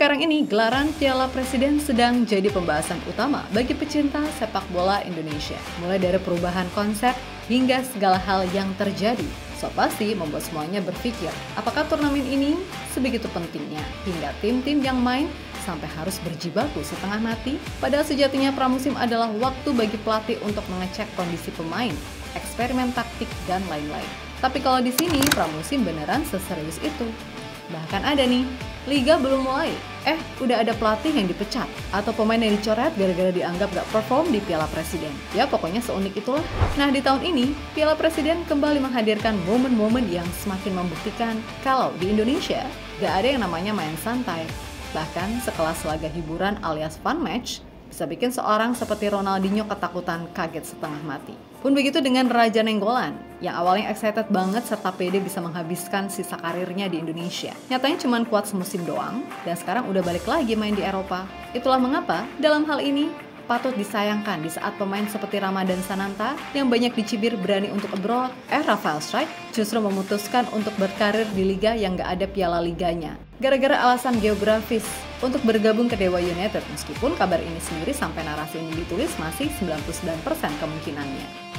Sekarang ini, gelaran Piala Presiden sedang jadi pembahasan utama bagi pecinta sepak bola Indonesia. Mulai dari perubahan konsep hingga segala hal yang terjadi. So pasti membuat semuanya berpikir, apakah turnamen ini sebegitu pentingnya hingga tim-tim yang main sampai harus berjibaku setengah mati? Padahal sejatinya pramusim adalah waktu bagi pelatih untuk mengecek kondisi pemain, eksperimen taktik, dan lain-lain. Tapi kalau di sini, pramusim beneran seserius itu. Bahkan ada nih, liga belum mulai, udah ada pelatih yang dipecat atau pemain yang dicoret gara-gara dianggap gak perform di Piala Presiden. Ya pokoknya seunik itulah. Nah di tahun ini, Piala Presiden kembali menghadirkan momen-momen yang semakin membuktikan kalau di Indonesia gak ada yang namanya main santai. Bahkan sekelas laga hiburan alias fun match bisa bikin seorang seperti Ronaldinho ketakutan kaget setengah mati. Pun begitu dengan Raja Nenggolan, yang awalnya excited banget serta pede bisa menghabiskan sisa karirnya di Indonesia. Nyatanya cuma kuat semusim doang, dan sekarang udah balik lagi main di Eropa. Itulah mengapa dalam hal ini patut disayangkan di saat pemain seperti Ramadan Sananta yang banyak dicibir berani untuk abroad, Rafael Struijk justru memutuskan untuk berkarir di liga yang gak ada piala liganya. Gara-gara alasan geografis untuk bergabung ke Dewa United, meskipun kabar ini sendiri sampai narasi ini ditulis masih 99% kemungkinannya.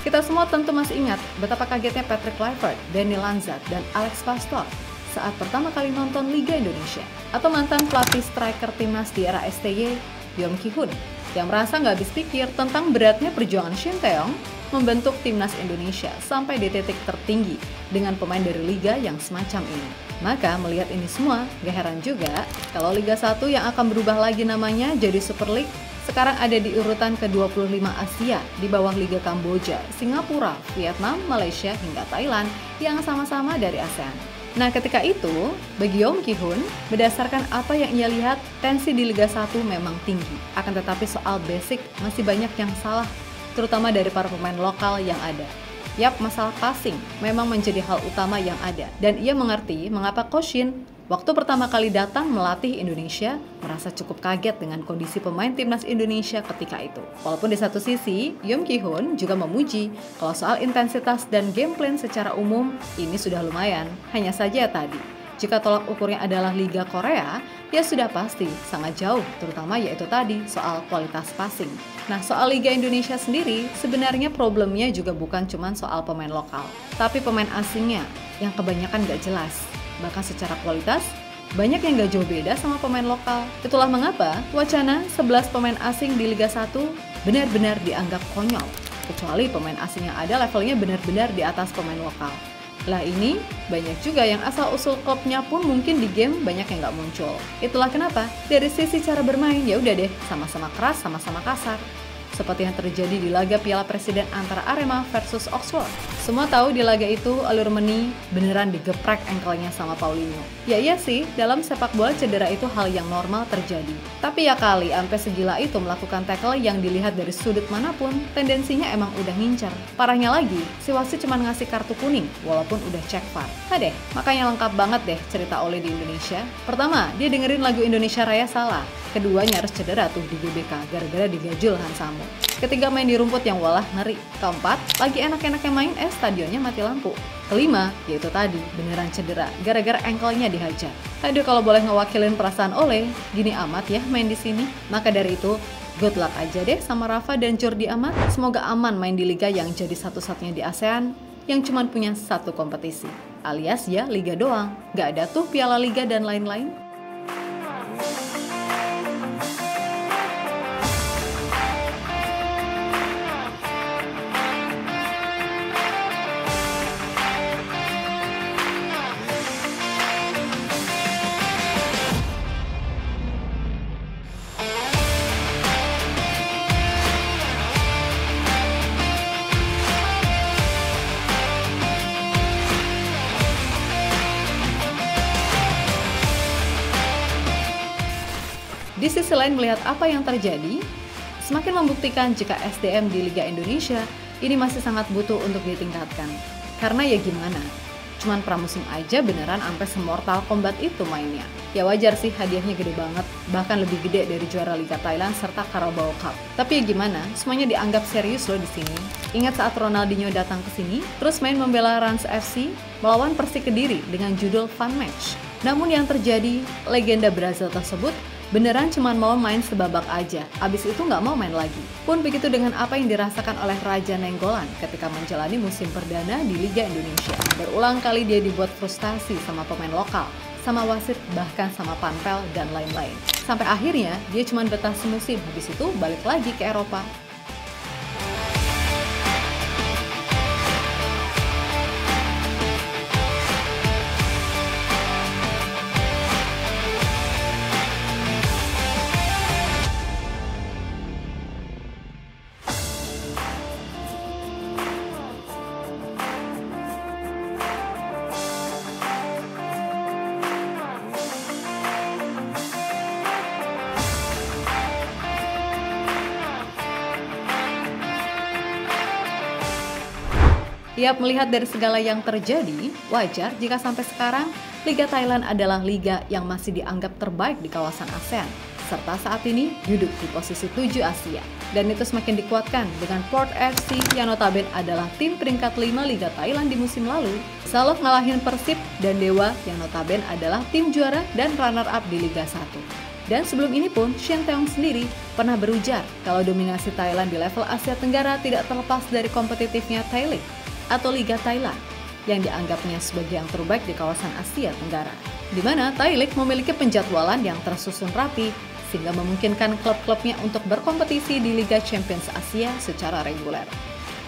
Kita semua tentu masih ingat betapa kagetnya Patrick Kluivert, Danny Lanza, dan Alex Pastoor saat pertama kali nonton Liga Indonesia. Atau mantan pelatih striker timnas di era STY, Yom Ki-hun, yang merasa nggak habis pikir tentang beratnya perjuangan Shin Tae-yong membentuk timnas Indonesia sampai di titik tertinggi dengan pemain dari Liga yang semacam ini. Maka melihat ini semua, gak heran juga kalau Liga 1 yang akan berubah lagi namanya jadi Super League sekarang ada di urutan ke-25 Asia di bawah Liga Kamboja, Singapura, Vietnam, Malaysia, hingga Thailand yang sama-sama dari ASEAN. Nah ketika itu, bagi Yom Ki-hun, berdasarkan apa yang ia lihat, tensi di Liga 1 memang tinggi. Akan tetapi soal basic masih banyak yang salah, terutama dari para pemain lokal yang ada. Yap, masalah passing memang menjadi hal utama yang ada. Dan ia mengerti mengapa Coach Shin waktu pertama kali datang melatih Indonesia merasa cukup kaget dengan kondisi pemain timnas Indonesia ketika itu. Walaupun di satu sisi, Yom Ki-hun juga memuji kalau soal intensitas dan game plan secara umum ini sudah lumayan. Hanya saja tadi, jika tolak ukurnya adalah Liga Korea, ya sudah pasti sangat jauh, terutama yaitu tadi soal kualitas passing. Nah, soal Liga Indonesia sendiri, sebenarnya problemnya juga bukan cuma soal pemain lokal, tapi pemain asingnya yang kebanyakan gak jelas. Bahkan secara kualitas, banyak yang gak jauh beda sama pemain lokal. Itulah mengapa wacana 11 pemain asing di Liga 1 benar-benar dianggap konyol, kecuali pemain asing yang ada levelnya benar-benar di atas pemain lokal. Lah ini, banyak juga yang asal-usul klubnya pun mungkin di game banyak yang gak muncul. Itulah kenapa, dari sisi cara bermain, ya udah deh, sama-sama keras, sama-sama kasar. Seperti yang terjadi di laga Piala Presiden antara Arema versus Oxford. Semua tahu di laga itu Alur Meni beneran digeprek engkelnya sama Paulinho. Ya iya sih, dalam sepak bola cedera itu hal yang normal terjadi. Tapi ya kali sampai segila itu melakukan tackle yang dilihat dari sudut manapun, tendensinya emang udah ngincer. Parahnya lagi, si wasit cuma ngasih kartu kuning walaupun udah cek VAR. Deh, makanya lengkap banget deh cerita Ole di Indonesia. Pertama, dia dengerin lagu Indonesia Raya salah. Kedua, nyaris cedera tuh di GBK gara-gara digajul Han Samo. Ketiga, main di rumput yang walah ngeri. Keempat, lagi enak-enaknya main stadionnya mati lampu. Kelima, yaitu tadi beneran cedera gara-gara engkelnya dihajar. Aduh, kalau boleh ngewakilin perasaan Ole, gini amat ya main di sini. Maka dari itu, good luck aja deh sama Rafa dan Jordi Amat. Semoga aman main di liga yang jadi satu-satunya di ASEAN yang cuma punya satu kompetisi. Alias ya liga doang, gak ada tuh piala liga dan lain-lain. Di sisi lain melihat apa yang terjadi, semakin membuktikan jika SDM di Liga Indonesia ini masih sangat butuh untuk ditingkatkan. Karena ya gimana, cuman pramusim aja beneran sampai semortal Kombat itu mainnya. Ya wajar sih hadiahnya gede banget, bahkan lebih gede dari juara Liga Thailand serta Carabao Cup. Tapi ya gimana, semuanya dianggap serius loh di sini. Ingat saat Ronaldinho datang ke sini, terus main membela Rans FC melawan Persik Kediri dengan judul Fun Match. Namun yang terjadi, legenda Brazil tersebut beneran cuma mau main sebabak aja, abis itu nggak mau main lagi. Pun begitu dengan apa yang dirasakan oleh Raja Nainggolan ketika menjalani musim perdana di Liga Indonesia. Berulang kali dia dibuat frustasi sama pemain lokal, sama wasit, bahkan sama panpel, dan lain-lain. Sampai akhirnya, dia cuma betah semusim, habis itu balik lagi ke Eropa. Yap, melihat dari segala yang terjadi, wajar jika sampai sekarang Liga Thailand adalah liga yang masih dianggap terbaik di kawasan ASEAN, serta saat ini duduk di posisi 7 Asia. Dan itu semakin dikuatkan dengan Port FC yang notabene adalah tim peringkat 5 Liga Thailand di musim lalu, selalu ngalahin Persib dan Dewa yang notabene adalah tim juara dan runner-up di Liga 1. Dan sebelum ini pun, Shin Tae-yong sendiri pernah berujar kalau dominasi Thailand di level Asia Tenggara tidak terlepas dari kompetitifnya Thai League atau Liga Thailand yang dianggapnya sebagai yang terbaik di kawasan Asia Tenggara, di mana Thai League memiliki penjadwalan yang tersusun rapi sehingga memungkinkan klub-klubnya untuk berkompetisi di Liga Champions Asia secara reguler.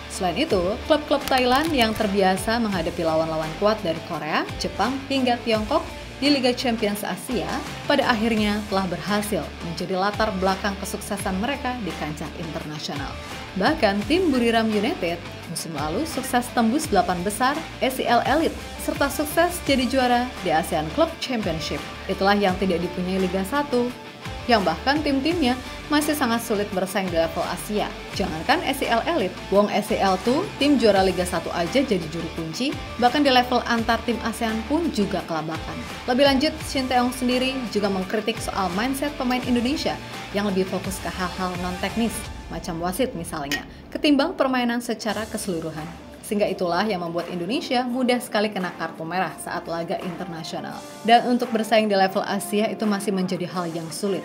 Selain itu, klub-klub Thailand yang terbiasa menghadapi lawan-lawan kuat dari Korea, Jepang, hingga Tiongkok di Liga Champions Asia pada akhirnya telah berhasil menjadi latar belakang kesuksesan mereka di kancah internasional. Bahkan tim Buriram United musim lalu sukses tembus 8 besar ACL Elite serta sukses jadi juara di ASEAN Club Championship. Itulah yang tidak dipunyai Liga 1, yang bahkan tim-timnya masih sangat sulit bersaing di level Asia. Jangankan ACL Elite, wong ACL tuh tim juara Liga 1 aja jadi juru kunci, bahkan di level antar tim ASEAN pun juga kelabakan. Lebih lanjut, Shin Tae-yong sendiri juga mengkritik soal mindset pemain Indonesia yang lebih fokus ke hal-hal non-teknis, macam wasit misalnya, ketimbang permainan secara keseluruhan. Sehingga itulah yang membuat Indonesia mudah sekali kena kartu merah saat laga internasional. Dan untuk bersaing di level Asia itu masih menjadi hal yang sulit.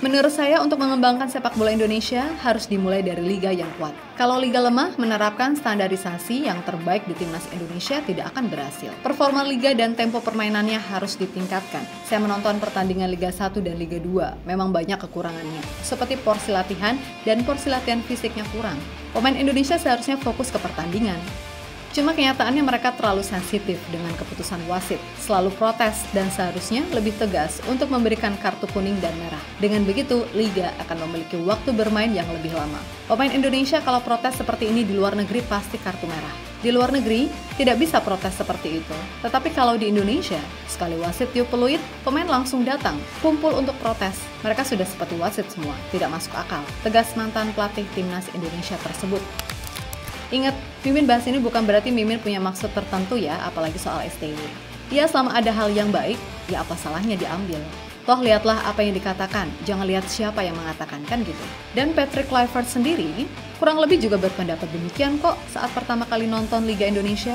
Menurut saya, untuk mengembangkan sepak bola Indonesia harus dimulai dari liga yang kuat. Kalau liga lemah, menerapkan standarisasi yang terbaik di timnas Indonesia tidak akan berhasil. Performa liga dan tempo permainannya harus ditingkatkan. Saya menonton pertandingan Liga 1 dan Liga 2, memang banyak kekurangannya, seperti porsi latihan dan porsi latihan fisiknya kurang. Pemain Indonesia seharusnya fokus ke pertandingan. Cuma kenyataannya mereka terlalu sensitif dengan keputusan wasit, selalu protes dan seharusnya lebih tegas untuk memberikan kartu kuning dan merah. Dengan begitu, Liga akan memiliki waktu bermain yang lebih lama. Pemain Indonesia kalau protes seperti ini di luar negeri pasti kartu merah. Di luar negeri, tidak bisa protes seperti itu. Tetapi kalau di Indonesia, sekali wasit tiup peluit, pemain langsung datang, kumpul untuk protes. Mereka sudah seperti wasit semua, tidak masuk akal. Tegas mantan pelatih timnas Indonesia tersebut. Ingat, Mimin bahas ini bukan berarti Mimin punya maksud tertentu ya, apalagi soal STY. Ya, selama ada hal yang baik, ya apa salahnya diambil. Toh lihatlah apa yang dikatakan, jangan lihat siapa yang mengatakan, kan gitu. Dan Patrick Kluivert sendiri kurang lebih juga berpendapat demikian kok saat pertama kali nonton Liga Indonesia.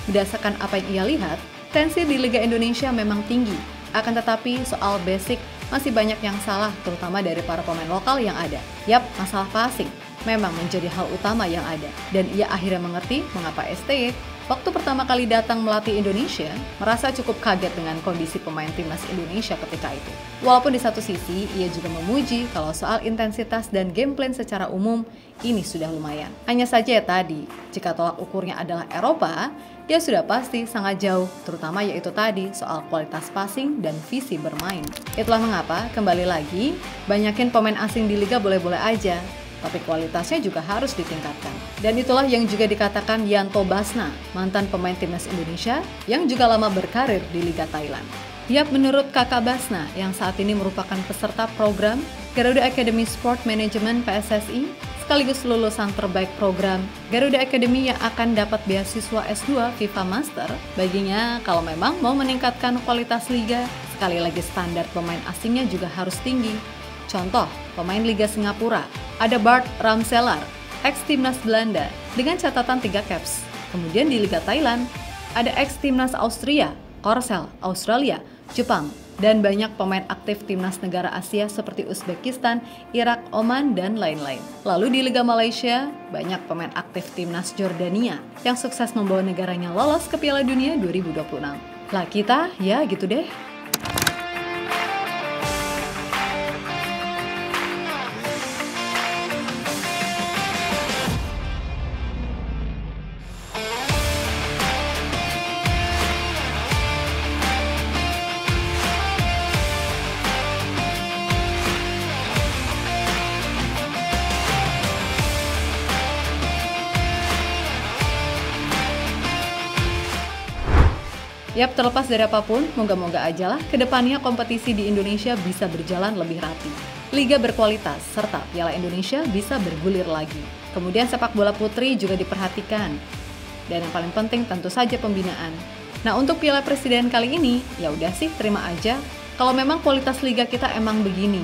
Berdasarkan apa yang ia lihat, tensi di Liga Indonesia memang tinggi. Akan tetapi soal basic masih banyak yang salah, terutama dari para pemain lokal yang ada. Yap, masalah passing memang menjadi hal utama yang ada. Dan ia akhirnya mengerti mengapa STY waktu pertama kali datang melatih Indonesia merasa cukup kaget dengan kondisi pemain timnas Indonesia ketika itu. Walaupun di satu sisi ia juga memuji kalau soal intensitas dan game plan secara umum ini sudah lumayan. Hanya saja ya tadi, jika tolak ukurnya adalah Eropa, dia sudah pasti sangat jauh, terutama yaitu tadi soal kualitas passing dan visi bermain. Itulah mengapa, kembali lagi, banyakin pemain asing di Liga boleh-boleh aja, tapi kualitasnya juga harus ditingkatkan. Dan itulah yang juga dikatakan Yanto Basna, mantan pemain timnas Indonesia yang juga lama berkarir di Liga Thailand. Yap, menurut Kakak Basna yang saat ini merupakan peserta program Garuda Academy Sport Management PSSI, sekaligus lulusan terbaik program Garuda Academy yang akan dapat beasiswa S2 FIFA Master, baginya kalau memang mau meningkatkan kualitas liga Sekali lagi standar pemain asingnya juga harus tinggi. Contoh, pemain Liga Singapura, ada Bart Ramseller, ex-timnas Belanda, dengan catatan 3 caps. Kemudian di Liga Thailand, ada ex-timnas Austria, Korsel, Australia, Jepang, dan banyak pemain aktif timnas negara Asia seperti Uzbekistan, Irak, Oman, dan lain-lain. Lalu di Liga Malaysia, banyak pemain aktif timnas Jordania yang sukses membawa negaranya lolos ke Piala Dunia 2026. Lah kita, ya gitu deh. Yap, terlepas dari apapun, moga-moga aja lah kedepannya kompetisi di Indonesia bisa berjalan lebih rapi. Liga berkualitas, serta Piala Indonesia bisa bergulir lagi. Kemudian sepak bola putri juga diperhatikan. Dan yang paling penting tentu saja pembinaan. Nah, untuk Piala Presiden kali ini, ya udah sih terima aja. Kalau memang kualitas liga kita emang begini.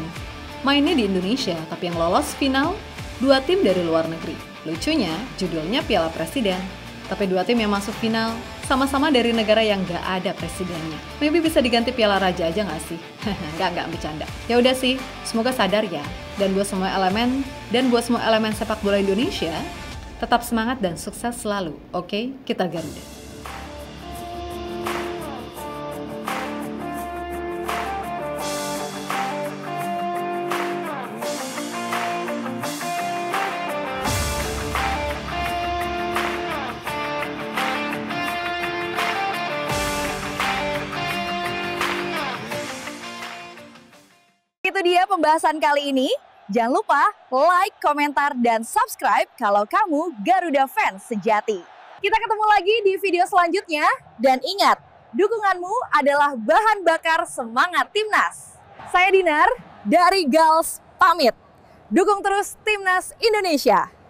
Mainnya di Indonesia, tapi yang lolos final, 2 tim dari luar negeri. Lucunya, judulnya Piala Presiden. Tapi 2 tim yang masuk final, sama-sama dari negara yang gak ada presidennya. Maybe bisa diganti Piala Raja aja gak sih? Nggak bercanda. Ya udah sih, semoga sadar ya. Dan buat semua elemen sepak bola Indonesia, tetap semangat dan sukses selalu. Oke, kita Garuda. Itu dia pembahasan kali ini. Jangan lupa like, komentar, dan subscribe kalau kamu Garuda fans sejati. Kita ketemu lagi di video selanjutnya. Dan ingat, dukunganmu adalah bahan bakar semangat Timnas. Saya Dinar dari Gals pamit. Dukung terus Timnas Indonesia.